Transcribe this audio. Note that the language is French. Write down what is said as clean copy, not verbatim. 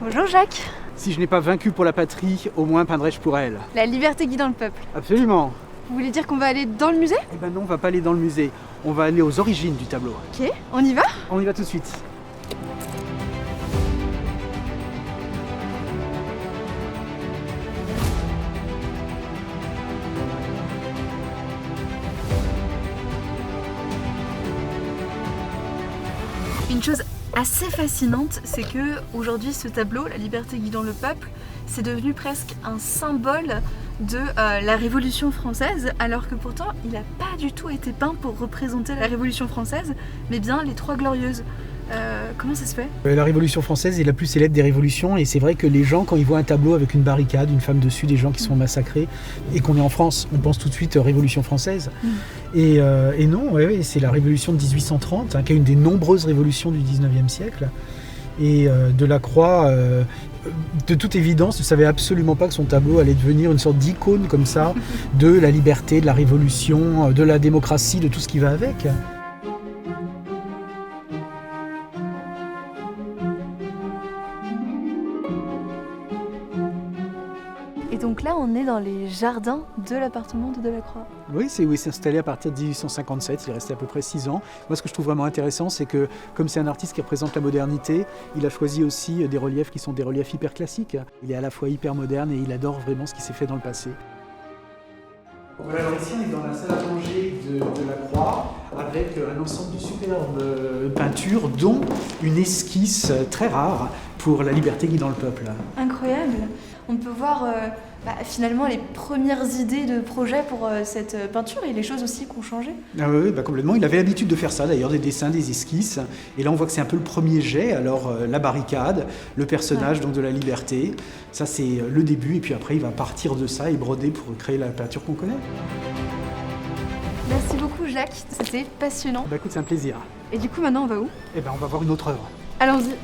Bonjour Jacques. Si je n'ai pas vaincu pour la patrie, au moins peindrai-je pour elle. La liberté guidant le peuple. Absolument. Vous voulez dire qu'on va aller dans le musée? Eh ben non, on va pas aller dans le musée. On va aller aux origines du tableau. Ok, on y va? On y va tout de suite. Une chose assez fascinante, c'est que aujourd'hui ce tableau, La liberté guidant le peuple, c'est devenu presque un symbole de la Révolution française, alors que pourtant il n'a pas du tout été peint pour représenter la Révolution française, mais bien les Trois Glorieuses. Comment ça se fait? La Révolution française est la plus célèbre des révolutions et c'est vrai que les gens, quand ils voient un tableau avec une barricade, une femme dessus, des gens qui sont massacrés et qu'on est en France, on pense tout de suite Révolution française. Et non, ouais, c'est la Révolution de 1830, qui est une des nombreuses révolutions du 19e siècle. Et Delacroix, de toute évidence, ne savait absolument pas que son tableau allait devenir une sorte d'icône comme ça, de la liberté, de la révolution, de la démocratie, de tout ce qui va avec. Et donc là, on est dans les jardins de l'appartement de Delacroix. Oui, c'est où il s'est installé à partir de 1857, il est resté à peu près 6 ans. Moi, ce que je trouve vraiment intéressant, c'est que comme c'est un artiste qui représente la modernité, il a choisi aussi des reliefs qui sont des reliefs hyper classiques. Il est à la fois hyper moderne et il adore vraiment ce qui s'est fait dans le passé. Voilà, alors ici on est dans la salle à manger de Delacroix avec un ensemble de superbes peintures, dont une esquisse très rare pour La liberté guidant le peuple. Incroyable. On peut voir finalement les premières idées de projet pour cette peinture et les choses aussi qui ont changé. Ah oui, complètement. Il avait l'habitude de faire ça, d'ailleurs, des dessins, des esquisses. Et là, on voit que c'est un peu le premier jet. Alors, la barricade, le personnage donc de la liberté, ça c'est le début. Et puis après, il va partir de ça et broder pour créer la peinture qu'on connaît. Merci beaucoup Jacques, c'était passionnant. Écoute, c'est un plaisir. Et du coup, maintenant, on va où? On va voir une autre œuvre. Allons-y.